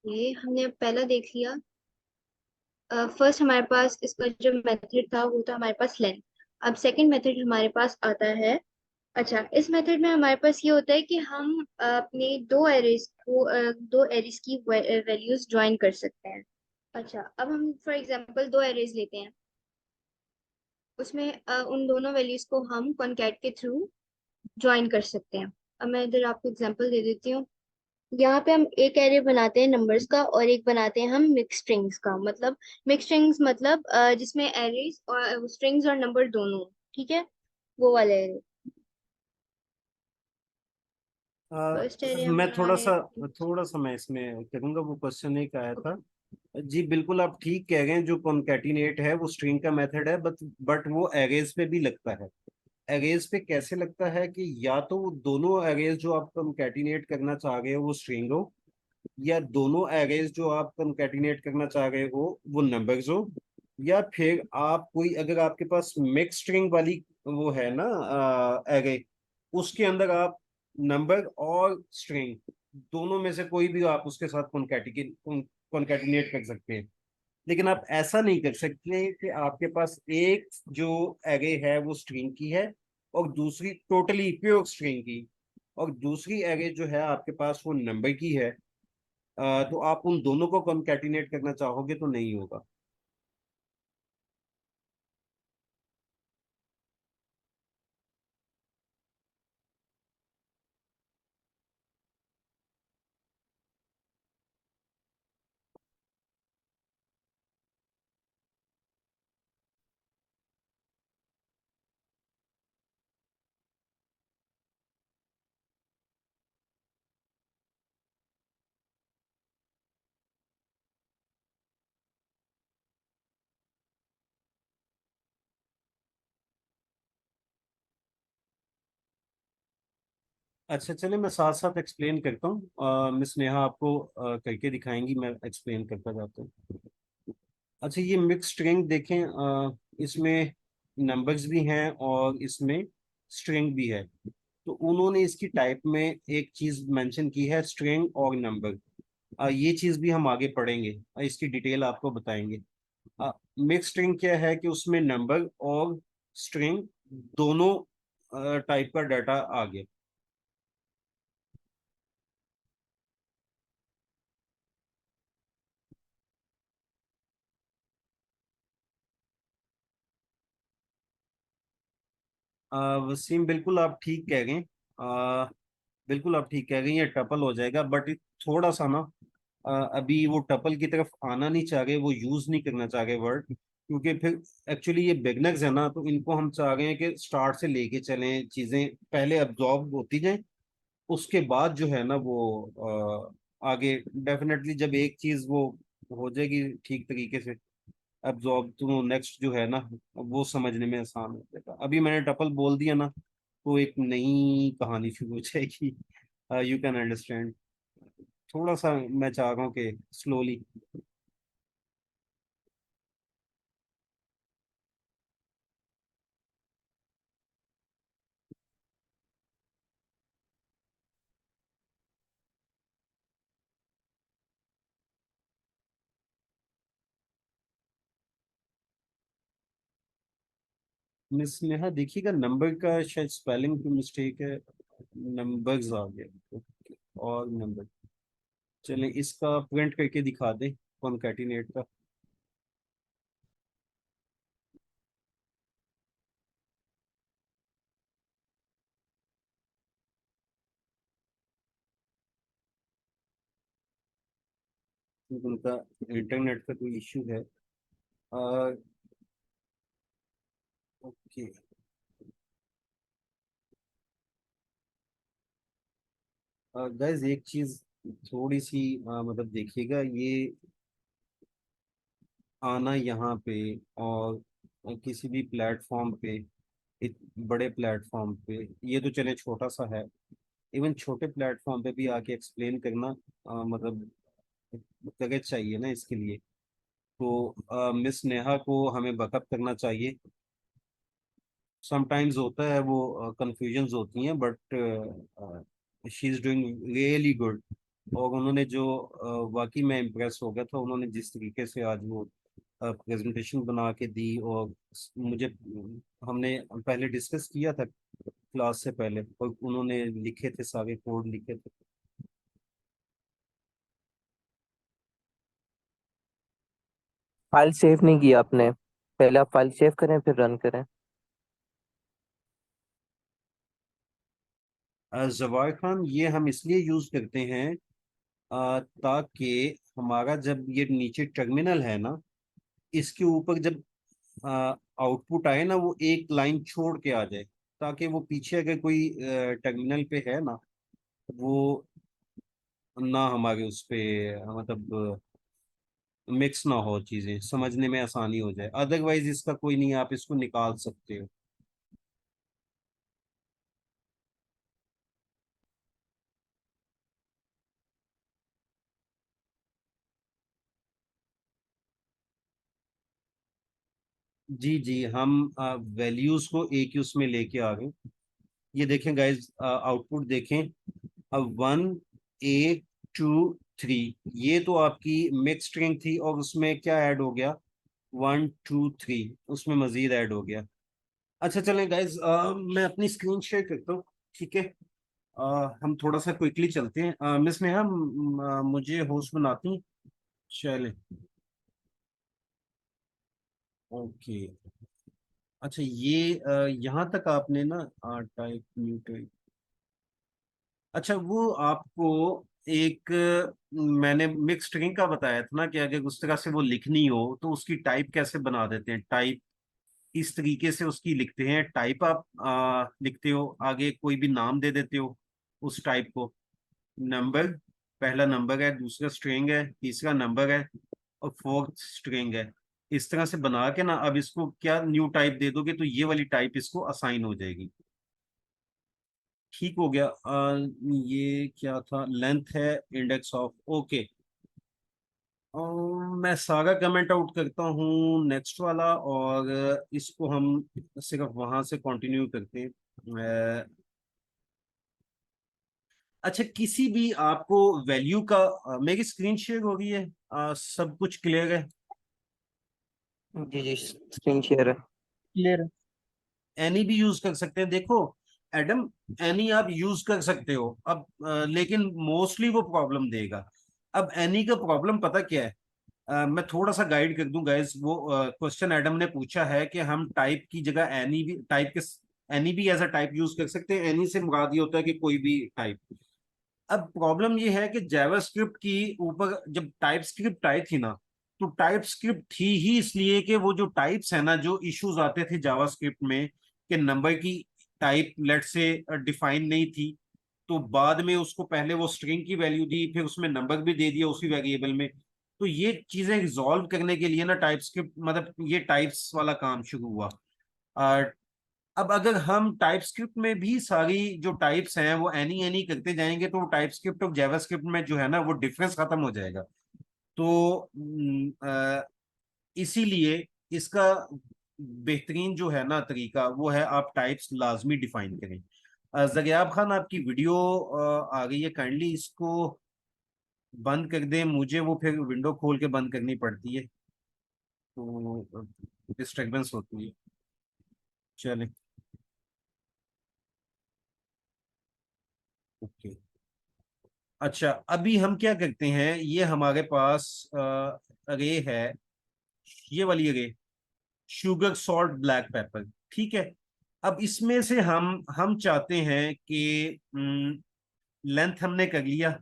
ये हमने पहला देख लिया। फर्स्ट हमारे पास इसका जो मेथड था वो था हमारे पास लेंथ। अब सेकंड मेथड हमारे पास आता है। अच्छा, इस मेथड में हमारे पास ये होता है कि हम अपने दो एरेज की वैल्यूज ज्वाइन कर सकते हैं। अच्छा, अब हम फॉर एग्जांपल दो एरेज लेते हैं। उसमें उन दोनों वैल्यूज को हम कॉनकैट के थ्रू ज्वाइन कर सकते हैं। अब मैं इधर आपको एग्जांपल दे देती हूँ। यहाँ पे हम एक एरे बनाते हैं नंबर्स का और एक बनाते हैं हम मिक्स स्ट्रिंग्स का। मतलब मिक्स स्ट्रिंग्स मतलब जिसमें एरेज और स्ट्रिंग्स और नंबर दोनों, ठीक है, वो वाले एरे। अ, फर्स्ट एरे हम मैं बना थोड़ा रहे सा हैं। थोड़ा सा मैं इसमें करूंगा। वो क्वेश्चन एक आया था। जी बिल्कुल, आप ठीक कह रहे हैं। जो कॉन्कैटिनेट है वो स्ट्रिंग का मेथड है, बट वो एरेज पे भी लगता है। एरेज पे कैसे लगता है कि या तो वो दोनों एरेज जो आप कॉन्कैटिनेट करना चाह रहे हो वो स्ट्रिंग हो, या दोनों एरेज जो आप कॉन्कैटिनेट करना चाह रहे हो वो नंबर्स हो, या फिर आप कोई अगर आपके पास मिक्स स्ट्रिंग वाली वो है ना एरे, उसके अंदर आप नंबर और स्ट्रिंग दोनों में से कोई भी आप उसके साथ कॉन्कैटिनेट कर सकते हैं। लेकिन आप ऐसा नहीं कर सकते कि आपके पास एक जो एरे है वो स्ट्रिंग की है और दूसरी टोटली प्योर स्ट्रिंग की, और दूसरी एरे जो है आपके पास वो नंबर की है। तो आप उन दोनों को कॉन्कैटिनेट करना चाहोगे तो नहीं होगा। अच्छा चलिए, मैं साथ साथ एक्सप्लेन करता हूँ। मिस नेहा आपको करके दिखाएंगी, मैं एक्सप्लेन करता जाता हूँ। अच्छा, ये मिक्स स्ट्रिंग देखें। इसमें नंबर्स भी हैं और इसमें स्ट्रिंग भी है। तो उन्होंने इसकी टाइप में एक चीज मेंशन की है, स्ट्रिंग और नंबर। ये चीज भी हम आगे पढ़ेंगे। इसकी डिटेल आपको बताएंगे। मिक्स स्ट्रिंग क्या है कि उसमें नंबर और स्ट्रिंग दोनों टाइप का डाटा आ गया। वसीम, बिल्कुल आप ठीक कह गए। बिल्कुल आप ठीक कह गए, ये टपल हो जाएगा। बट थोड़ा सा ना, अभी वो टपल की तरफ आना नहीं चाह रहे, वो यूज नहीं करना चाह रहे वर्ड, क्योंकि फिर एक्चुअली ये बिगनर्स है ना, तो इनको हम चाह रहे हैं कि स्टार्ट से लेके चलें, चीजें पहले अब्जॉर्ब होती जाएं, उसके बाद जो है ना वो आगे डेफिनेटली जब एक चीज वो हो जाएगी ठीक तरीके से एब्जॉर्ब, तो नेक्स्ट जो है ना वो समझने में आसान हो जाएगा। अभी मैंने टपल बोल दिया ना, तो एक नई कहानी शुरू हो जाएगी। You can understand. थोड़ा सा मैं चाह रहा हूँ कि स्लोली। मिस नेहा देखिएगा, नंबर का शायद स्पेलिंग की मिस्टेक है। नंबर्स आ गया। और नंबर, चलें इसका प्रिंट करके दिखा दें कॉन्कैटिनेट का। क्योंकि उनका इंटरनेट का कोई इश्यू है। ओके। गाइस एक चीज थोड़ी सी मतलब देखिएगा, ये आना यहाँ पे और किसी भी प्लेटफॉर्म पे, एक बड़े प्लेटफॉर्म पे, ये तो चले छोटा सा है। इवन छोटे प्लेटफॉर्म पे भी आके एक्सप्लेन करना मतलब जगह चाहिए ना इसके लिए। तो मिस नेहा को हमें बैकअप करना चाहिए। समटाइम्स होता है वो कंफ्यूजन्स होती हैं, but she is doing really good. और उन्होंने जो वाकई मैं इम्प्रेस हो गया था, उन्होंने जिस तरीके से आज वो प्रेजेंटेशन बना के दी। और मुझे हमने पहले डिस्कस किया था क्लास से पहले, और उन्होंने लिखे थे, सारे कोड लिखे थे। फाइल सेव नहीं किया आपने? पहले आप फाइल सेव करें फिर रन करें। जवाहिर खान, ये हम इसलिए यूज करते हैं ताकि हमारा जब ये नीचे टर्मिनल है ना, इसके ऊपर जब आउटपुट आए ना, वो एक लाइन छोड़ के आ जाए, ताकि वो पीछे अगर कोई टर्मिनल पे है ना, वो ना हमारे उस पे मतलब मिक्स ना हो, चीजें समझने में आसानी हो जाए। अदरवाइज इसका कोई नहीं, आप इसको निकाल सकते हो। जी जी, हम वैल्यूज को एक ही उसमें लेके आ गए। ये देखें गाइज, आउटपुट देखें। अब 1 8 2 3, ये तो आपकी मिक्स स्ट्रिंग थी, और उसमें क्या ऐड हो गया, 1 2 3, उसमें मजीद ऐड हो गया। अच्छा चलें गाइज, मैं अपनी स्क्रीन शेयर करता हूँ, ठीक है। हम थोड़ा सा क्विकली चलते हैं। मिस नेहा, मुझे होस्ट बनाती। चले, ओके। अच्छा, ये यहाँ तक आपने ना टाइप न्यू टाइप। अच्छा, वो आपको एक मैंने मिक्स स्ट्रिंग का बताया था ना, कि अगर उस तरह से वो लिखनी हो तो उसकी टाइप कैसे बना देते हैं। टाइप इस तरीके से उसकी लिखते हैं। टाइप आप लिखते हो, आगे कोई भी नाम दे देते हो उस टाइप को। नंबर, पहला नंबर है, दूसरा स्ट्रिंग है, तीसरा नंबर है, और फोर्थ स्ट्रिंग है। इस तरह से बना के ना, अब इसको क्या न्यू टाइप दे दोगे तो ये वाली टाइप इसको असाइन हो जाएगी। ठीक हो गया। ये क्या था, लेंथ है इंडेक्स ऑफ, ओके। मैं सारा कमेंट आउट करता हूँ नेक्स्ट वाला, और इसको हम सिर्फ वहां से कंटिन्यू करते हैं। अच्छा, किसी भी आपको वैल्यू का मेरी स्क्रीन शेयर हो रही है, सब कुछ क्लियर है? जी जी, स्क्रीन शेयर है। क्लियर है। एनी भी यूज कर सकते हैं, देखो एडम, एनी आप यूज कर सकते हो अब, लेकिन मोस्टली वो प्रॉब्लम देगा। अब एनी का प्रॉब्लम पता क्या है? मैं थोड़ा सा गाइड कर दूं गाइस। वो क्वेश्चन एडम ने पूछा है कि हम टाइप की जगह एनी भी, टाइप के एनी भी एज अ टाइप यूज कर सकते हैं। एनी से मुराद ये होता है कि कोई भी टाइप। अब प्रॉब्लम ये है कि जावास्क्रिप्ट की ऊपर जब टाइप स्क्रिप्ट आई थी ना, तो टाइप स्क्रिप्ट थी ही इसलिए कि वो जो टाइप्स है ना, जो इश्यूज आते थे जावास्क्रिप्ट में, कि नंबर की टाइप लेट से डिफाइन नहीं थी, तो बाद में उसको पहले वो स्ट्रिंग की वैल्यू दी, फिर उसमें नंबर भी दे दिया उसी वेरिएबल में। तो ये चीजें रिजॉल्व करने के लिए ना टाइप स्क्रिप्ट, मतलब ये टाइप्स वाला काम शुरू हुआ। अब अगर हम टाइप स्क्रिप्ट में भी सारी जो टाइप्स हैं वो एनी एनी करते जाएंगे, तो टाइप स्क्रिप्ट और जावास्क्रिप्ट में जो है ना, वो डिफरेंस खत्म हो जाएगा। तो इसीलिए इसका बेहतरीन जो है ना तरीका, वो है आप टाइप्स लाजमी डिफाइन करें। जगियाब खान, आपकी वीडियो आ गई है, काइंडली इसको बंद कर दें। मुझे वो फिर विंडो खोल के बंद करनी पड़ती है, तो डिस्टरबेंस होती है। चलें, ओके। अच्छा, अभी हम क्या करते हैं, ये हमारे पास अरे है, ये वाली अरे, शुगर सॉल्ट ब्लैक पेपर, ठीक है। अब इसमें से हम चाहते हैं कि लेंथ हमने कर लिया,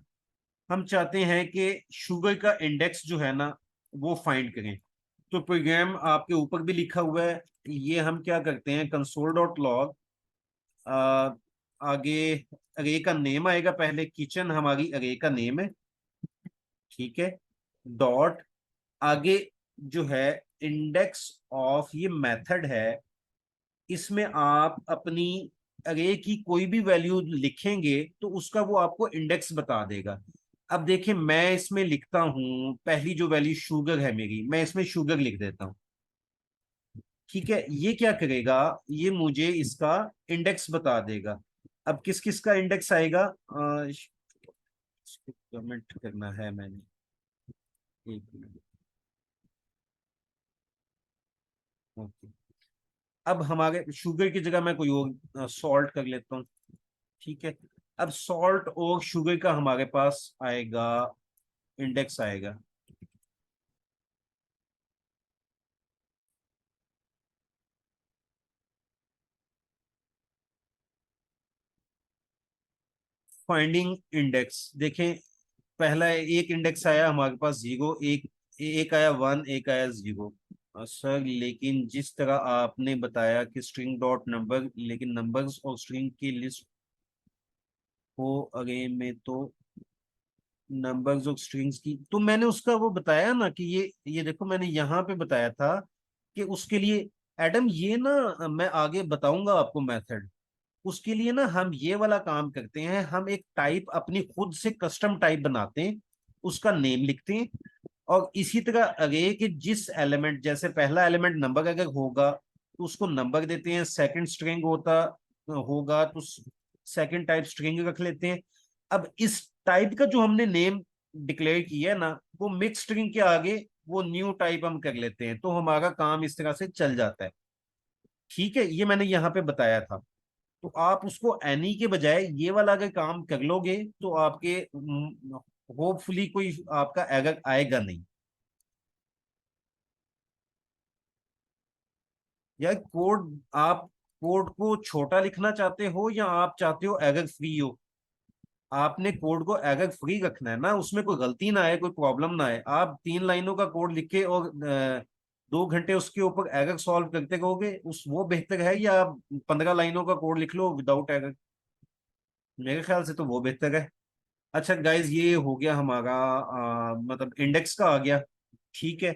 हम चाहते हैं कि शुगर का इंडेक्स जो है ना, वो फाइंड करें। तो प्रोग्राम आपके ऊपर भी लिखा हुआ है। ये हम क्या करते हैं, कंसोल डॉट लॉग, आगे अरे का नेम आएगा, पहले किचन हमारी अरे का नेम है, ठीक है। डॉट, आगे जो है इंडेक्स ऑफ, ये मेथड है। इसमें आप अपनी अरे की कोई भी वैल्यू लिखेंगे तो उसका वो आपको इंडेक्स बता देगा। अब देखिए, मैं इसमें लिखता हूं, पहली जो वैल्यू शुगर है मेरी, मैं इसमें शुगर लिख देता हूं, ठीक है। ये क्या करेगा, ये मुझे इसका इंडेक्स बता देगा। अब किस किस का इंडेक्स आएगा, इसको कमेंट करना है मैंने, एक मिनट। ओके, अब हमारे शुगर की जगह मैं कोई और सॉल्ट कर लेता हूँ। ठीक है, अब सॉल्ट और शुगर का हमारे पास आएगा, इंडेक्स आएगा। फाइंडिंग इंडेक्स देखें, पहला एक इंडेक्स आया हमारे पास 0, एक एक आया 1, एक आया 0। सर लेकिन जिस तरह आपने बताया कि स्ट्रिंग डॉट नंबर, लेकिन नंबर्स और स्ट्रिंग की लिस्ट हो अरे में, तो नंबर्स और स्ट्रिंग्स की, तो मैंने उसका वो बताया ना कि ये देखो मैंने यहाँ पे बताया था कि उसके लिए एडम ये ना, मैं आगे बताऊंगा आपको मेथड। उसके लिए ना हम ये वाला काम करते हैं, हम एक टाइप अपनी खुद से कस्टम टाइप बनाते हैं, उसका नेम लिखते हैं, और इसी तरह अरे कि जिस एलिमेंट, जैसे पहला एलिमेंट नंबर अगर होगा तो उसको नंबर देते हैं, सेकंड स्ट्रिंग होता होगा तो सेकंड टाइप स्ट्रिंग रख लेते हैं। अब इस टाइप का जो हमने नेम डिक्लेयर किया है ना, वो मिक्स स्ट्रिंग के आगे वो न्यू टाइप हम कर लेते हैं, तो हमारा काम इस तरह से चल जाता है। ठीक है, ये मैंने यहाँ पे बताया था। तो आप उसको एनी के बजाय ये वाला अगर काम कर लोगे तो आपके होपफुली कोई आपका एरर आएगा नहीं। यार कोड, आप कोड को छोटा लिखना चाहते हो या आप चाहते हो एरर फ्री हो? आपने कोड को एरर फ्री रखना है ना, उसमें कोई गलती ना आए, कोई प्रॉब्लम ना आए। आप 3 लाइनों का कोड लिखे और 2 घंटे उसके ऊपर एरर सॉल्व करते रहोगे, उस वो बेहतर है, या आप 15 लाइनों का कोड लिख लो विदाउट एरर? मेरे ख्याल से तो वो बेहतर है। अच्छा गाइज, ये हो गया हमारा मतलब इंडेक्स का आ गया। ठीक है,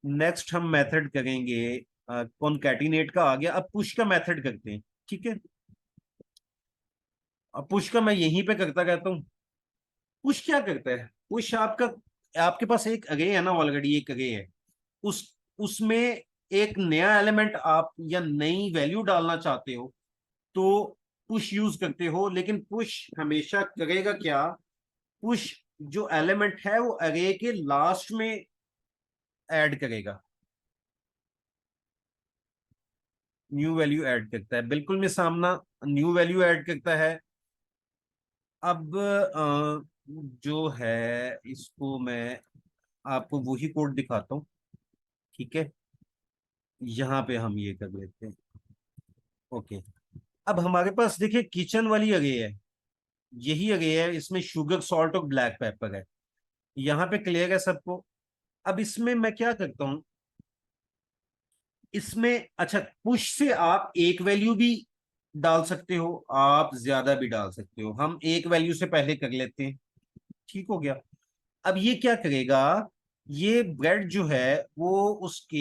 नेक्स्ट हम मेथड करेंगे, कॉनकैटिनेट का आ गया, अब पुश का मेथड करते हैं। ठीक है, अब पुश का मैं यहीं पे करता रहता हूँ। पुश क्या करता है? पुश आपका, आपके पास एक अरे है ना, ऑलरेडी एक अरे है, उस उसमें एक नया एलिमेंट आप या नई वैल्यू डालना चाहते हो तो पुश यूज करते हो, लेकिन पुश हमेशा करेगा क्या? पुश जो एलिमेंट है वो अरे के लास्ट में ऐड करेगा, न्यू वैल्यू ऐड करता है, बिल्कुल में सामना न्यू वैल्यू ऐड करता है। अब जो है, इसको मैं आपको वही कोड दिखाता हूँ। ठीक है, यहाँ पे हम ये कर लेते हैं। ओके, अब हमारे पास देखिए किचन वाली अरे है, यही अरे है, इसमें शुगर सॉल्ट और ब्लैक पेपर है। यहाँ पे क्लियर है सबको? अब इसमें मैं क्या करता हूँ, इसमें अच्छा, पुश से आप एक वैल्यू भी डाल सकते हो, आप ज्यादा भी डाल सकते हो, हम एक वैल्यू से पहले कर लेते हैं। ठीक हो गया। अब ये क्या करेगा, ये ब्रेड जो है वो उसके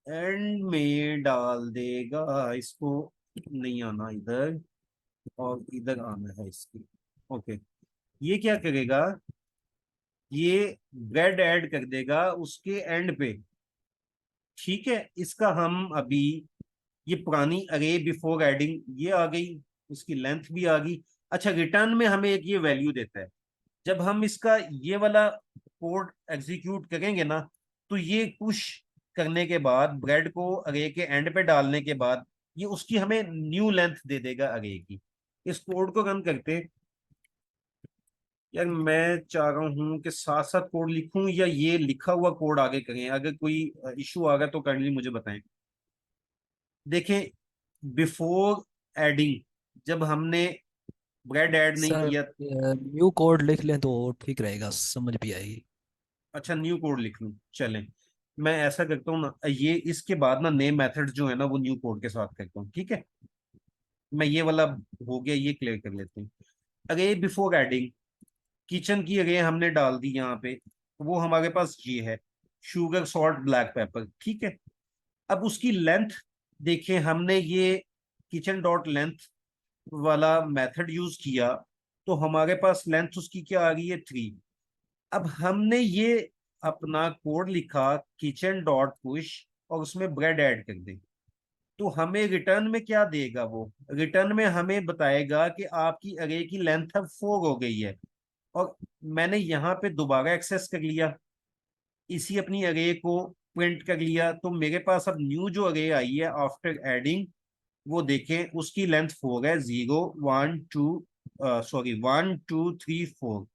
एंड में डाल देगा, इसको नहीं आना इधर, और इधर आना है इसकी। ओके, ये क्या करेगा, ये ब्रेड ऐड कर देगा उसके एंड पे। ठीक है, इसका हम अभी, ये पुरानी अरे बिफोर एडिंग ये आ गई, इसकी लेंथ भी आ गई। अच्छा, रिटर्न में हमें एक ये वैल्यू देता है। जब हम इसका ये वाला कोड एग्जीक्यूट करेंगे ना, तो ये पुश करने के बाद ब्रेड को अरे के एंड पे डालने के बाद ये उसकी हमें न्यू लेंथ दे देगा अरे की। इस कोड को रन करते हैं। यार मैं चाह रहा हूँ कि साथ साथ कोड लिखूं या ये लिखा हुआ कोड आगे करें, अगर कोई इशू आ गया तो काइंडली मुझे बताएं। देखें, बिफोर एडिंग जब हमने ब्रेड ऐड नहीं सर किया। न्यू कोड लिख लें तो ठीक रहेगा, समझ भी आएगी। अच्छा, न्यू कोड लिख लूं, चलें। मैं ऐसा करता हूँ ना, ये इसके बाद ना नेम मेथड जो है ना वो न्यू कोड के साथ करता हूँ। ठीक है, मैं ये वाला हो गया, ये क्लियर कर लेते हैं। अरे बिफोर एडिंग किचन की अरे हमने डाल दी यहाँ पे, वो हमारे पास ये है, शुगर सॉल्ट ब्लैक पेपर। ठीक है, अब उसकी लेंथ देखें, हमने ये किचन डॉट लेंथ वाला मेथड यूज किया, तो हमारे पास लेंथ उसकी क्या आ गई है, 3। अब हमने ये अपना कोड लिखा किचन डॉट पुश, और उसमें ब्रेड ऐड कर दें। तो हमें रिटर्न में क्या देगा? वो रिटर्न में हमें बताएगा कि आपकी अरे की लेंथ अब 4 हो गई है, और मैंने यहाँ पे दोबारा एक्सेस कर लिया, इसी अपनी अरे को प्रिंट कर लिया, तो मेरे पास अब न्यू जो अरे आई है आफ्टर एडिंग, वो देखें उसकी लेंथ 4 है, 0 1 2, सॉरी 1 2 3 4,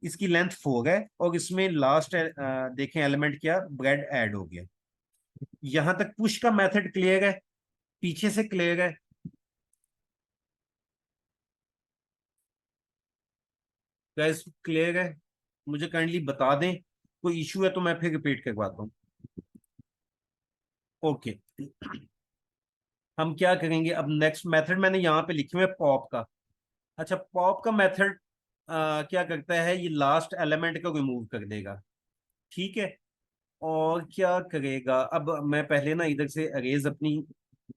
इसकी लेंथ 4 है, और इसमें लास्ट देखें एलिमेंट क्या, ब्रेड ऐड हो गया। यहां तक पुश का मेथड क्लियर है, पीछे से क्लियर है? गाइस क्लियर है? मुझे काइंडली बता दें, कोई इशू है तो मैं फिर रिपीट करवाता हूँ। ओके, हम क्या करेंगे अब, नेक्स्ट मेथड मैंने यहाँ पे लिखे हुए पॉप का। अच्छा, पॉप का मेथड क्या करता है, ये लास्ट एलिमेंट को रिमूव कर देगा, ठीक है। और क्या करेगा, अब मैं पहले ना इधर से अरेज अपनी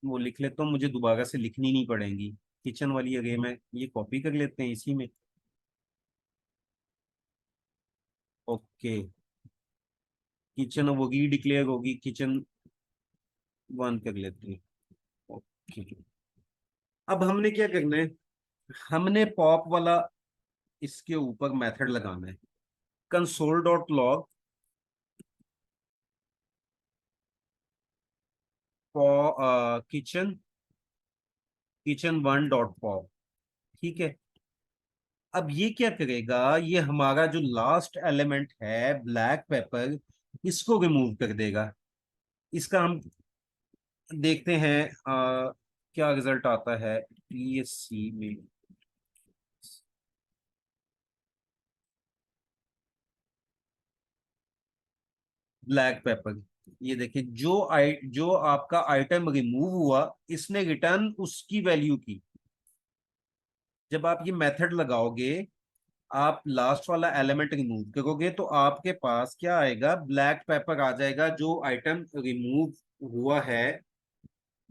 वो लिख लेता हूँ, मुझे दोबारा से लिखनी नहीं पड़ेंगी। किचन वाली अरे में ये कॉपी कर लेते हैं इसी में। ओके, किचन वो री डिक्लेयर होगी, किचन 1 कर लेते हैं। ओके, अब हमने क्या करना है, हमने पॉप वाला इसके ऊपर मेथड लगाना है, console dot log kitchen kitchen 1 dot pop, ठीक है। अब ये क्या करेगा, ये हमारा जो लास्ट एलिमेंट है ब्लैक पेपर, इसको रिमूव कर देगा। इसका हम देखते हैं क्या रिजल्ट आता है पीएससी में। ब्लैक पेपर, ये देखिए जो आपका आइटम रिमूव हुआ, इसने रिटर्न उसकी वैल्यू की। जब आप ये मेथड लगाओगे, आप लास्ट वाला एलिमेंट रिमूव करोगे, तो आपके पास क्या आएगा, ब्लैक पेपर आ जाएगा, जो आइटम रिमूव हुआ है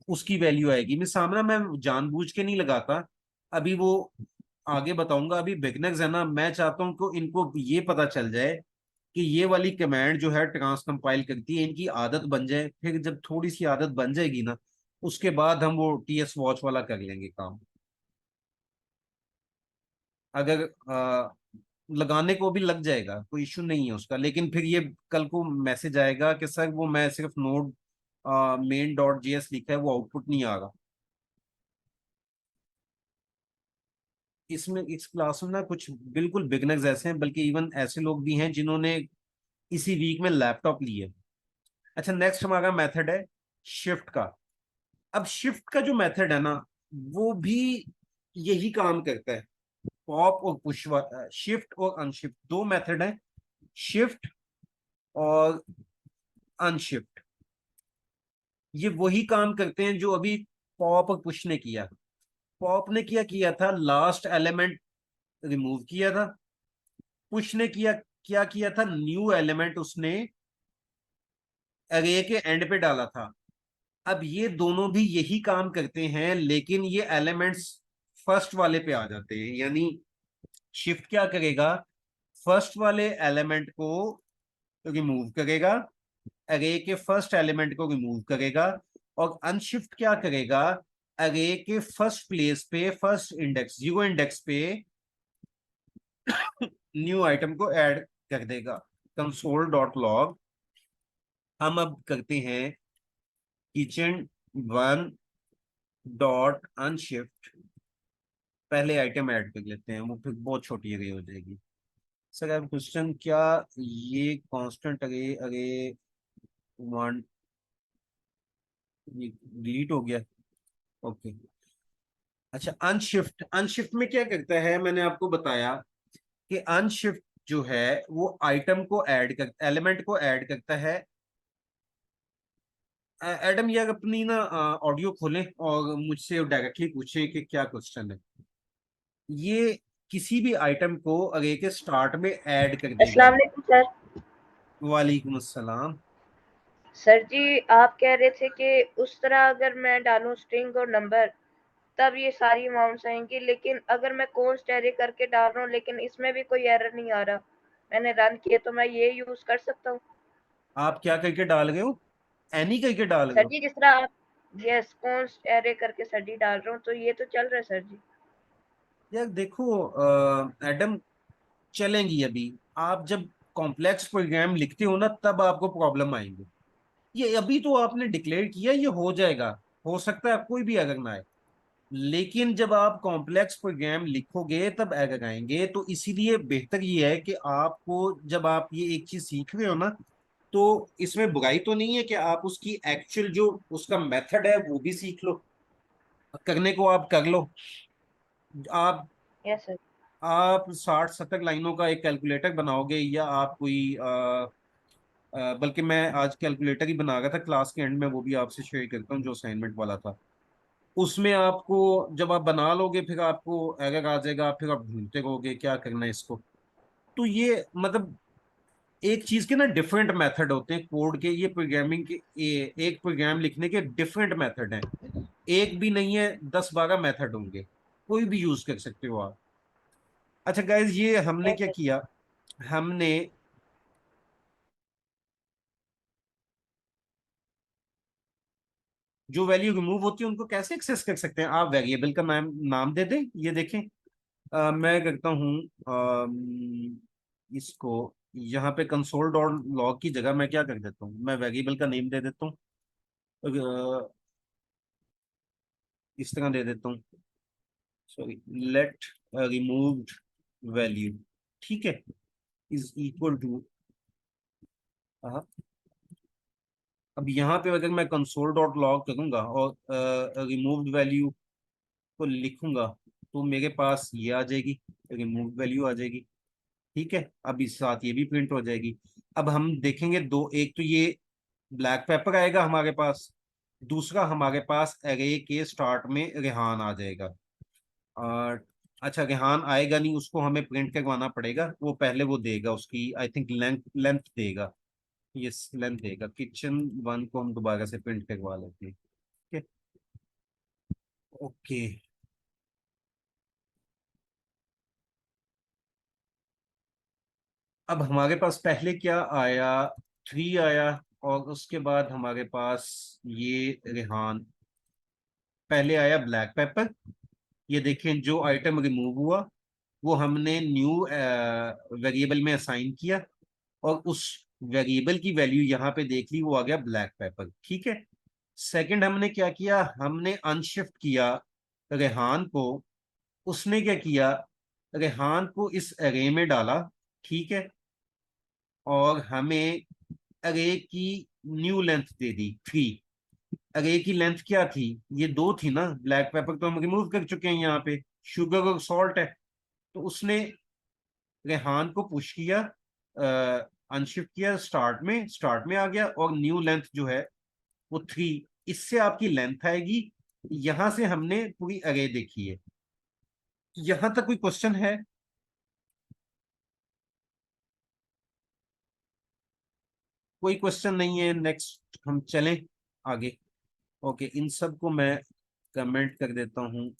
उसकी वैल्यू आएगी। मैं सामना मैं जानबूझ के नहीं लगाता, अभी वो आगे बताऊंगा। अभी बिगनर्स है ना, मैं चाहता हूं कि इनको ये पता चल जाए कि ये वाली कमांड जो है ट्रांस कंपाइल करती है, इनकी आदत बन जाए। फिर जब थोड़ी सी आदत बन जाएगी ना, उसके बाद हम वो टीएस वॉच वाला कर लेंगे काम। अगर लगाने को भी लग जाएगा, कोई इश्यू नहीं है उसका, लेकिन फिर ये कल को मैसेज आएगा कि सर वो मैं सिर्फ नोड मेन डॉट जेएस लिखा है, वो आउटपुट नहीं आ रहा। इसमें इस क्लास में ना कुछ बिल्कुल बिगनर्स ऐसे हैं, बल्कि इवन ऐसे लोग भी हैं जिन्होंने इसी वीक में लैपटॉप लिए। अच्छा, नेक्स्ट हमारा मेथड है शिफ्ट का। अब शिफ्ट का जो मेथड है ना, वो भी यही काम करता है। पॉप और पुश, शिफ्ट और अनशिफ्ट दो मेथड है, शिफ्ट और अनशिफ्ट। ये वही काम करते हैं जो अभी पॉप और पुश ने किया। पॉप ने क्या किया था, लास्ट एलिमेंट रिमूव किया था। पुश ने क्या किया था, न्यू एलिमेंट उसने अरे के एंड पे डाला था। अब ये दोनों भी यही काम करते हैं, लेकिन ये एलिमेंट्स फर्स्ट वाले पे आ जाते हैं। यानी शिफ्ट क्या करेगा, फर्स्ट वाले एलिमेंट को रिमूव करेगा, अरे के फर्स्ट एलिमेंट को रिमूव करेगा। और अनशिफ्ट क्या करेगा, अरे के फर्स्ट प्लेस पे, फर्स्ट इंडेक्स 0 इंडेक्स पे न्यू आइटम को ऐड कर देगा। कंसोल डॉट लॉग, हम अब करते हैं किचन 1 डॉट अनशिफ्ट, पहले आइटम ऐड कर लेते हैं, वो फिर बहुत छोटी अरे हो जाएगी। सर अब क्वेश्चन क्या, ये कांस्टेंट अरे अरे 1 डिलीट हो गया? ओके, अच्छा, अनशिफ्ट, अनशिफ्ट में क्या करता है, मैंने आपको बताया कि अनशिफ्ट जो है वो आइटम को ऐड कर, एलिमेंट को ऐड करता है। एडम यार अपनी ना ऑडियो खोलें और मुझसे डायरेक्टली पूछें कि क्या क्वेश्चन है। ये किसी भी आइटम को अरे के स्टार्ट में ऐड कर देगा। अस्सलाम वालेकुम सर। वालेकुम अस्सलाम। सर जी आप कह रहे थे कि उस तरह अगर मैं डालूं स्ट्रिंग और नंबर तब ये सारी अमाउंट्स आएंगी, लेकिन अगर मैं कॉन्स्ट एरे करके डाल रहा हूँ लेकिन इसमें भी कोई एरर नहीं आ रहा, मैंने रन किया, तो मैं ये यूज कर सकता हूँ? आप क्या करके डाल रहे हो, एनी करके डाल रहे सर हो? जी जिस तरह आप यस, कॉन्स्ट एरे करके सर जी डाल रहा हूँ, तो ये तो चल रहा है सर जी। यार देखो एडम, चलेंगी अभी। आप जब कॉम्प्लेक्स प्रोग्राम लिखते हो ना तब आपको प्रॉब्लम आएंगे। ये अभी तो आपने डिक्लेयर किया, ये हो जाएगा। हो सकता है कोई भी एरर ना आए, लेकिन जब आप कॉम्प्लेक्स प्रोग्राम लिखोगे तब एरर आएंगे। तो इसीलिए बेहतर ये है कि आपको, जब आप ये एक चीज सीख रहे हो ना, तो इसमें बुराई तो नहीं है कि आप उसकी एक्चुअल जो उसका मेथड है वो भी सीख लो, करने को आप कर लो। आप यस सर। आप 60-70 लाइनों का एक कैलकुलेटर बनाओगे, या आप कोई बल्कि मैं आज कैलकुलेटर ही बना रहा था क्लास के एंड में, वो भी आपसे शेयर करता हूँ, जो असाइनमेंट वाला था। उसमें आपको, जब आप बना लोगे फिर आपको एरर आ जाएगा, फिर आप ढूंढते रहोगे क्या करना है इसको। तो ये मतलब एक चीज के ना डिफरेंट मेथड होते हैं कोड के, ये प्रोग्रामिंग के, एक प्रोग्राम लिखने के डिफरेंट मेथड हैं। एक भी नहीं है, 10-12 मेथड होंगे, कोई भी यूज कर सकते हो आप। अच्छा गाइज, ये हमने यस क्या सर। किया, हमने जो वैल्यू रिमूव होती है उनको कैसे एक्सेस कर सकते हैं। आप वेरिएबल का नाम नाम दे दें। ये देखें, मैं करता हूँ इसको यहाँ पे कंसोल डॉट लॉग की जगह मैं क्या कर देता हूँ, मैं वेरिएबल का नेम दे देता हूँ। इस तरह दे देता हूँ, सॉरी, लेट रिमूव्ड वैल्यू, ठीक है, इज इक्वल टू। अब यहाँ पे अगर मैं कंसोल डॉट लॉग करूंगा और रिमूव्ड वैल्यू को लिखूंगा, तो मेरे पास ये आ जाएगी, रिमूव्ड वैल्यू आ जाएगी। ठीक है, अब इस साथ ये भी प्रिंट हो जाएगी। अब हम देखेंगे दो, एक तो ये ब्लैक पेपर आएगा हमारे पास, दूसरा हमारे पास एरे के स्टार्ट में रेहान आ जाएगा। और अच्छा, रेहान आएगा नहीं, उसको हमें प्रिंट करवाना पड़ेगा। वो पहले वो देगा, उसकी आई थिंक लेंथ लेंथ देगा। यस, लेंथ देगा। किचन 1 को हम दोबारा से प्रिंट करवा लेते हैं। ठीक है, ओके। अब हमारे पास पहले क्या आया, 3 आया, और उसके बाद हमारे पास ये रेहान। पहले आया ब्लैक पेपर। ये देखें, जो आइटम रिमूव हुआ वो हमने न्यू वेरिएबल में असाइन किया, और उस वेरिएबल की वैल्यू यहाँ पे देख ली, वो आ गया ब्लैक पेपर। ठीक है, सेकंड हमने क्या किया, हमने अनशिफ्ट किया रेहान को। उसने क्या किया, रेहान को इस अरे में डाला। ठीक है, और हमें अरे की न्यू लेंथ दे दी 3। अरे की लेंथ क्या थी, ये 2 थी ना, ब्लैक पेपर तो हम रिमूव कर चुके हैं, यहाँ पे शुगर और सॉल्ट है। तो उसने रेहान को पुश किया, अनशिफ्ट किया, स्टार्ट में आ गया, और न्यू लेंथ जो है वो 3। इससे आपकी लेंथ आएगी। यहां से हमने पूरी अरे देखी है। यहां तक कोई क्वेश्चन है? कोई क्वेश्चन नहीं है, नेक्स्ट हम चलें आगे। ओके, इन सब को मैं कमेंट कर देता हूँ।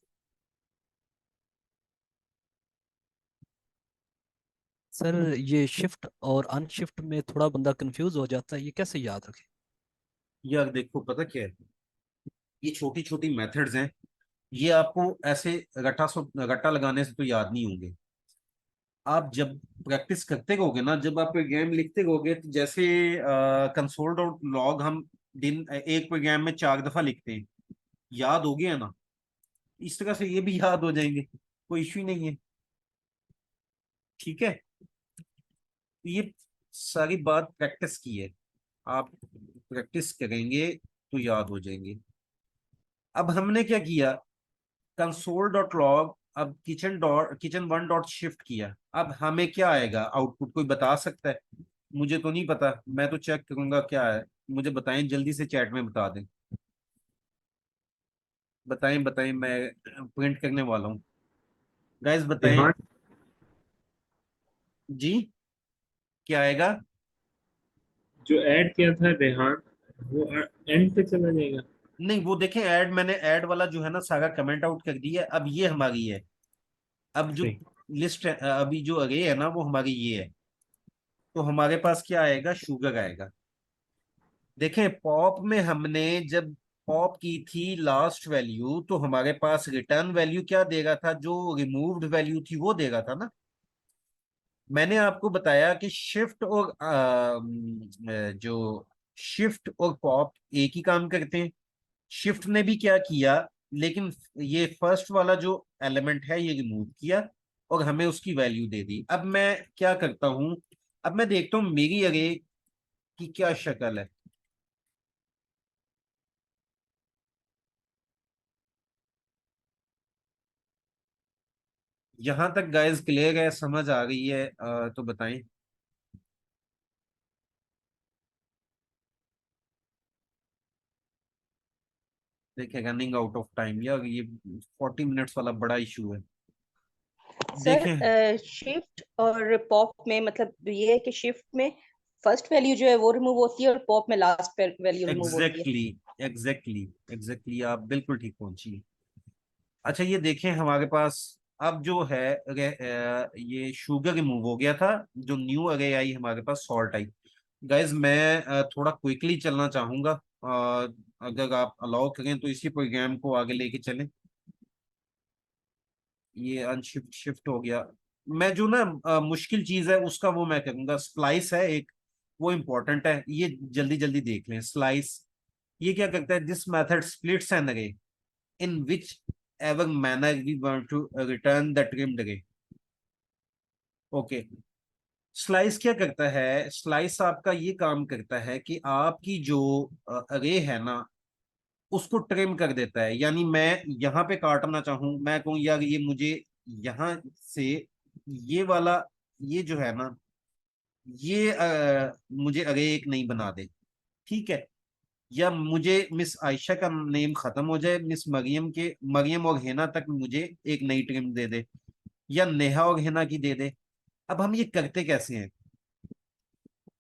सर ये शिफ्ट और अनशिफ्ट में थोड़ा बंदा कंफ्यूज हो जाता है, ये कैसे याद रखे? यार देखो, पता क्या है, ये छोटी छोटी मेथड्स हैं। ये आपको ऐसे रट्टा लगाने से तो याद नहीं होंगे। आप जब प्रैक्टिस करते रहोगे ना, जब आप प्रोग्राम लिखते रहोगे, तो जैसे कंसोल डॉट लॉग हम दिन एक प्रोग्राम में 4 दफा लिखते हैं, याद हो गया ना, इस तरह से ये भी याद हो जाएंगे, कोई इश्यू नहीं है। ठीक है, ये सारी बात प्रैक्टिस की है। आप प्रैक्टिस करेंगे तो याद हो जाएंगे। अब हमने क्या किया, कंसोल डॉट लॉग, अब किचन 1 डॉट शिफ्ट किया। अब हमें क्या आएगा आउटपुट, कोई बता सकता है? मुझे तो नहीं पता, मैं तो चेक करूंगा क्या है। मुझे बताएं, जल्दी से चैट में बता दें। बताएं बताएं, मैं प्रिंट करने वाला हूँ। गाइस बताएं। रेहान जी, क्या आएगा? जो ऐड किया था रेहान, वो एंड पे चला जाएगा। नहीं, वो देखें, ऐड, मैंने ऐड वाला जो है ना सारा कमेंट आउट कर दिया है। अब ये हमारी है। अब जो सही। लिस्ट है, अभी जो अरे है ना, वो हमारी ये है। तो हमारे पास क्या आएगा, शुगर आएगा। देखें, पॉप में हमने जब पॉप की थी लास्ट वैल्यू, तो हमारे पास रिटर्न वैल्यू क्या देगा था, जो रिमूव्ड वैल्यू थी वो देगा था ना। मैंने आपको बताया कि शिफ्ट और जो शिफ्ट और पॉप एक ही काम करते हैं। शिफ्ट ने भी क्या किया, लेकिन ये फर्स्ट वाला जो एलिमेंट है ये रिमूव किया और हमें उसकी वैल्यू दे दी। अब मैं क्या करता हूं, अब मैं देखता हूं मेरी अरे की क्या शक्ल है। यहां तक गाइस क्लियर है, समझ आ गई है? तो बताएं। देखिए रनिंग आउट ऑफ टाइम, यार ये 40 मिनट्स वाला बड़ा इशू है। देखें सर शिफ्ट और पॉप में मतलब ये है कि शिफ्ट में फर्स्ट वैल्यू जो है वो रिमूव होती है और पॉप में लास्ट वैल्यू रिमूव होती है। एग्जैक्टली एग्जैक्टली आप बिल्कुल ठीक पहुंची। अच्छा ये देखें हमारे पास अब जो है ये शुगर रिमूव हो गया था, जो न्यू अरे आई हमारे पास सॉल्ट आई। गाइज मैं थोड़ा क्विकली चलना चाहूंगा, अगर आप अलाउ करें तो इसी प्रोग्राम को आगे लेके चलें। ये अनशिफ्ट शिफ्ट हो गया। मैं जो ना मुश्किल चीज है उसका वो मैं करूंगा, स्प्लाइस है एक, वो इंपॉर्टेंट है, ये जल्दी जल्दी देख लें। स्लाइस ये क्या करता है, this method splits an array in which ever manner we want to return the trimmed array. Okay, slice क्या करता है, स्लाइस आपका ये काम करता है कि आपकी जो अरे है ना उसको ट्रिम कर देता है। यानी मैं यहाँ पे काटना चाहूं, मैं कहूँ यार ये मुझे यहाँ से ये वाला, ये जो है ना ये मुझे अरे एक नहीं बना दे, ठीक है। या मुझे मिस आयशा का नेम खत्म हो जाए, मिस मरियम के, मरियम और हेना तक मुझे एक नई ट्रिम दे दे, या नेहा और हेना की दे दे। अब हम ये करते कैसे हैं,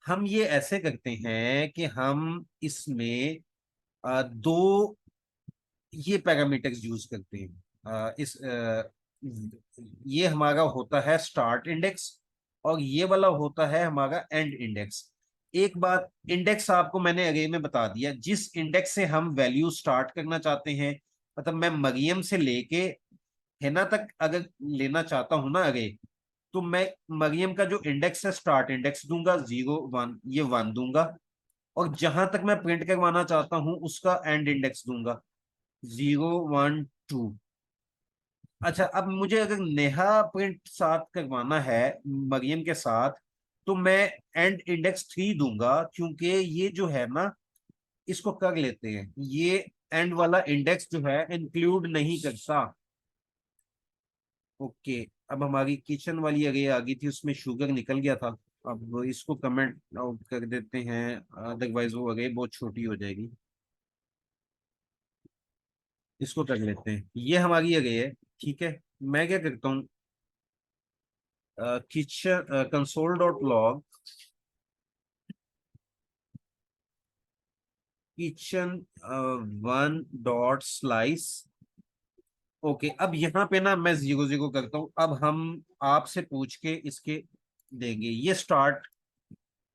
हम ये ऐसे करते हैं कि हम इसमें दो ये पैरामीटर्स यूज करते हैं। ये हमारा होता है स्टार्ट इंडेक्स और ये वाला होता है हमारा एंड इंडेक्स। एक बात, इंडेक्स आपको मैंने अरे में बता दिया, जिस इंडेक्स से हम वैल्यू स्टार्ट करना चाहते हैं, मतलब मैं मरियम से लेके हेना तक अगर लेना चाहता हूं ना अरे, तो मैं मरियम का जो इंडेक्स है स्टार्ट इंडेक्स दूंगा 0 1, ये 1 दूंगा, और जहां तक मैं प्रिंट करवाना चाहता हूं उसका एंड इंडेक्स दूंगा 0 1 2। अच्छा अब मुझे अगर नेहा प्रिंट साथ करवाना है मरियम के साथ, तो मैं एंड इंडेक्स 3 दूंगा, क्योंकि ये जो है ना इसको कर लेते हैं, ये एंड वाला इंडेक्स जो है इंक्लूड नहीं करता। ओके, अब हमारी किचन वाली अरे आ गई थी, उसमें शुगर निकल गया था। अब इसको कमेंट आउट कर देते हैं, अदरवाइज वो अरे बहुत छोटी हो जाएगी। इसको कर लेते हैं, ये हमारी अरे है, ठीक है। मैं क्या करता हूँ, kitchen console dot log kitchen 1 dot slice. Okay, अब यहाँ पे ना मैं 0 0 करता हूँ। अब हम आपसे पूछ के इसके देंगे, ये स्टार्ट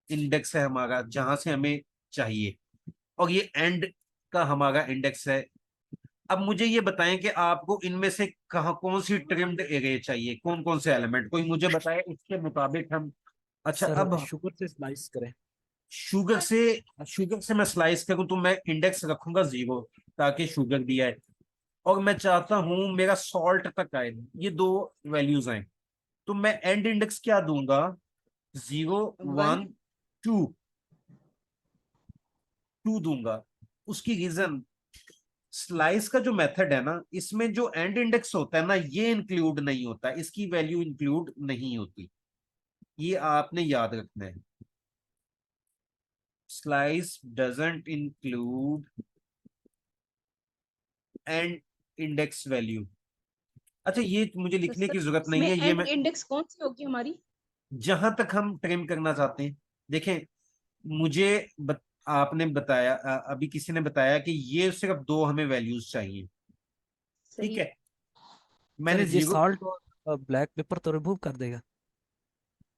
इंडेक्स है हमारा जहां से हमें चाहिए, और ये एंड का हमारा इंडेक्स है। अब मुझे ये बताएं कि आपको इनमें से कहाँ कौन सी ट्रिम्ड एरे चाहिए, कौन कौन से एलिमेंट, कोई मुझे बताए, उसके मुताबिक हम। अच्छा सर अब शुगर से स्लाइस करें। शुगर से, शुगर से मैं स्लाइस करूं तो मैं इंडेक्स रखूंगा 0, ताकि शुगर दिया है, और मैं चाहता हूं मेरा सॉल्ट तक आए, ये दो वैल्यूज आए, तो मैं एंड इंडेक्स क्या दूंगा, 0 1 2 2 दूंगा। उसकी रीजन, स्लाइस का जो मेथड है ना इसमें जो एंड इंडेक्स होता है ना ये इंक्लूड नहीं होता, इसकी वैल्यू इंक्लूड नहीं होती, ये आपने याद रखना है। Slice doesn't include and index value. अच्छा ये मुझे तो लिखने सर की जरूरत इसमें नहीं है, ये एंड मैं इंडेक्स कौन सी होगी हमारी? जहां तक हम ट्रिम करना चाहते हैं। देखें मुझे आपने बताया, अभी किसी ने बताया कि ये सिर्फ दो हमें वैल्यूज चाहिए, ठीक सही। है। सर मैंने ये 0, सॉल्ट और ब्लैक पेपर तो रिमूव कर देगा।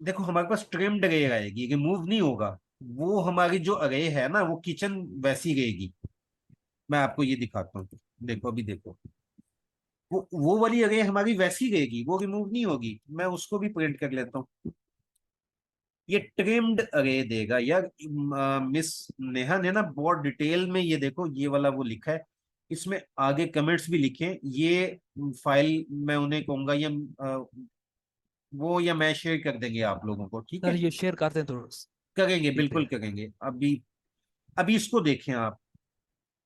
देखो हमारे पास ट्रिम्ड अरे आएगी, रिमूव नहीं होगा। वो हमारी जो अरे है ना वो किचन वैसी रहेगी, मैं आपको ये दिखाता हूँ, देखो अभी देखो, वो वाली अरे हमारी वैसी रहेगी, वो रिमूव नहीं होगी। मैं उसको भी प्रिंट कर लेता हूँ। ये ट्रिम्ड अरे देगा यार। मिस नेहा ने ना बहुत डिटेल में ये देखो, ये वाला वो लिखा है, इसमें आगे कमेंट्स भी लिखे हैं। ये फाइल मैं उन्हें कहूंगा, या वो या मैं शेयर कर देंगे आप लोगों को, ठीक सर है? ये शेयर करते हैं थोड़ा करेंगे, पे। बिल्कुल करेंगे। अभी अभी इसको देखें आप,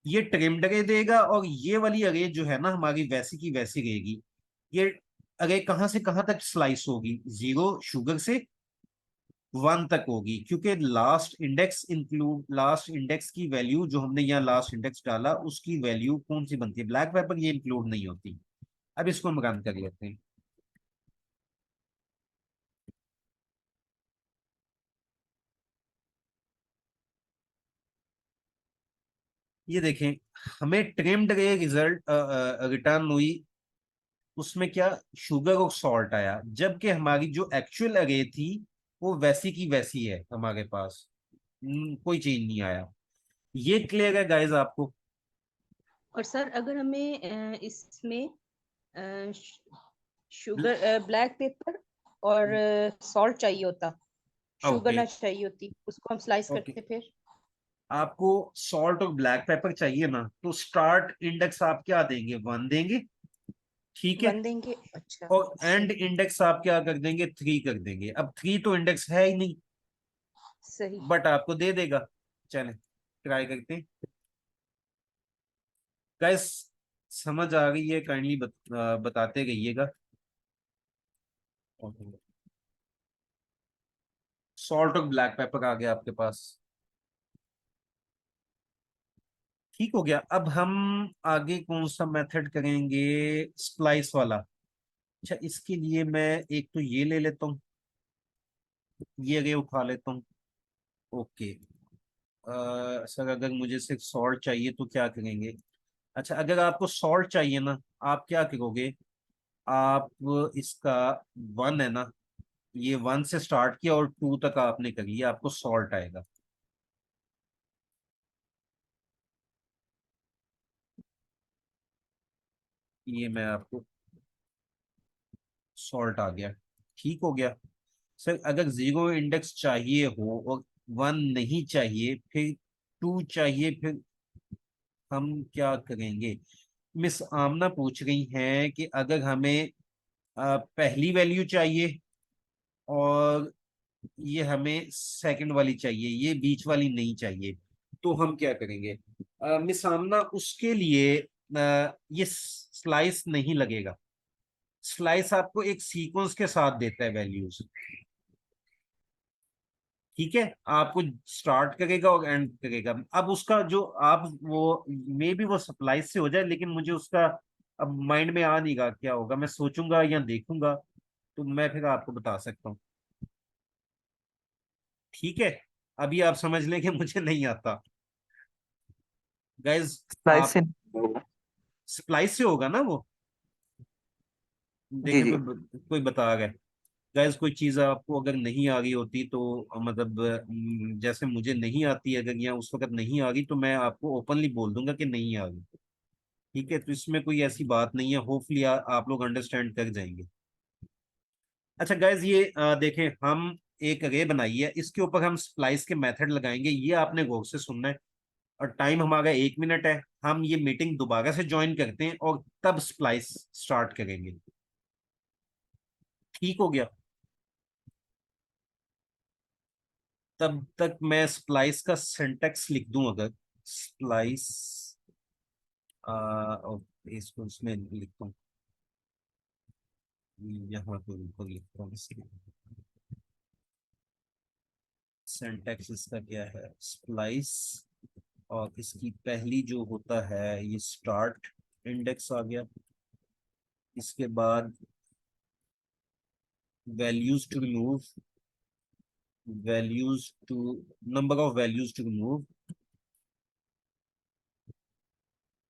ये ट्रिम्ड अरे देगा, और ये वाली अरे जो है ना हमारी वैसी की वैसी रहेगी। ये अरे कहाँ से कहाँ तक स्लाइस होगी? 0 शुगर से 1 तक होगी, क्योंकि लास्ट इंडेक्स की वैल्यू जो हमने यहाँ लास्ट इंडेक्स डाला, उसकी वैल्यू कौन सी बनती है? ब्लैक पेपर, ये इंक्लूड नहीं होती। अब इसको हम रन कर लेते हैं। ये देखें, हमें ट्रिम्ड रे रिजल्ट रिटर्न हुई। उसमें क्या? शुगर और सॉल्ट आया, जबकि हमारी जो एक्चुअल अरे थी वो वैसी की वैसी है हमारे पास। कोई चेंज नहीं आया। ये क्लियर है गाइस आपको? और सर अगर हमें इसमें शुगर ब्लैक पेपर और सॉल्ट चाहिए होता, शुगर ओके, ना चाहिए होती, उसको हम स्लाइस ओके। करते फिर। आपको सॉल्ट और ब्लैक पेपर चाहिए ना, तो स्टार्ट इंडेक्स आप क्या देंगे? 1 देंगे, ठीक है? 1 देंगे, अच्छा और एंड सही। इंडेक्स आप क्या कर देंगे? 3 कर देंगे। अब 3 तो इंडेक्स है ही नहीं, सही। बट आपको दे देगा। चलें ट्राई करते हैं गाइस। समझ आ गई है? काइंडली बताते रहिएगा। सॉल्ट और ब्लैक पेपर आ गया आपके पास, ठीक हो गया। अब हम आगे कौन सा मेथड करेंगे? स्प्लाइस वाला। अच्छा, इसके लिए मैं एक तो ये ले लेता हूँ, ये आगे उठा लेता हूँ। ओके। सर अगर मुझे सिर्फ सॉल्ट चाहिए तो क्या करेंगे? अच्छा, अगर आपको सॉल्ट चाहिए ना, आप क्या करोगे? आप इसका 1 है ना, ये 1 से स्टार्ट किया और 2 तक आपने कर लिया, आपको सॉल्ट आएगा। ये मैं आपको सॉल्ट आ गया, ठीक हो गया। सर अगर 0 इंडेक्स चाहिए हो और 1 नहीं चाहिए, फिर 2 चाहिए, फिर हम क्या करेंगे? मिस आमना पूछ रही हैं कि अगर हमें पहली वैल्यू चाहिए और ये हमें सेकंड वाली चाहिए, ये बीच वाली नहीं चाहिए, तो हम क्या करेंगे? मिस आमना उसके लिए ये स्लाइस नहीं लगेगा। स्लाइस आपको एक सीक्वेंस के साथ देता है वैल्यूज, ठीक है? आपको स्टार्ट करेगा और एंड करेगा। अब उसका जो आप वो मे बी वो सप्लाई से हो जाए, लेकिन मुझे उसका अब माइंड में आ नहीं रहा क्या होगा। मैं सोचूंगा या देखूंगा तो मैं फिर आपको बता सकता हूँ, ठीक है? अभी आप समझ लें कि मुझे नहीं आता गाइज। स्लाइस आप से। स्प्लाइस से होगा ना वो? जी देखे जी। कोई बता गया गाइज। कोई चीज आपको अगर नहीं आ रही होती तो मतलब जैसे मुझे नहीं आती, अगर यहाँ उस वक्त नहीं आ रही, तो मैं आपको ओपनली बोल दूंगा कि नहीं आ रही, ठीक है? तो इसमें कोई ऐसी बात नहीं है। होपफुली आप लोग अंडरस्टैंड कर जाएंगे। अच्छा गाइज, ये देखें, हम एक अरे बनाई है, इसके ऊपर हम स्प्लाइस के मेथड लगाएंगे। ये आपने गौर से सुनना है। और टाइम हमारा 1 मिनट है। हम ये मीटिंग दोबारा से ज्वाइन करते हैं और तब स्प्लाइस स्टार्ट करेंगे, ठीक हो गया? तब तक मैं स्प्लाइस का सिंटेक्स लिख दूं, अगर स्प्लाइस और इसको इसमें लिखता हूँ, यहाँ पे ऊपर लिखता हूँ। सिंटेक्स इसका क्या है? स्प्लाइस, और इसकी पहली जो होता है ये स्टार्ट इंडेक्स आ गया। इसके बाद values to remove, values to number of values to remove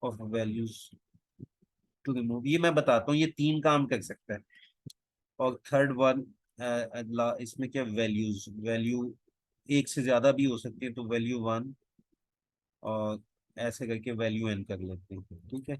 of values to remove. ये मैं बताता हूँ, ये 3 काम कर सकता है। और थर्ड वन, इसमें क्या? वैल्यूज, वैल्यू एक से ज्यादा भी हो सकती है, तो वैल्यू 1 और ऐसे करके वैल्यू एन कर लेते हैं, ठीक है।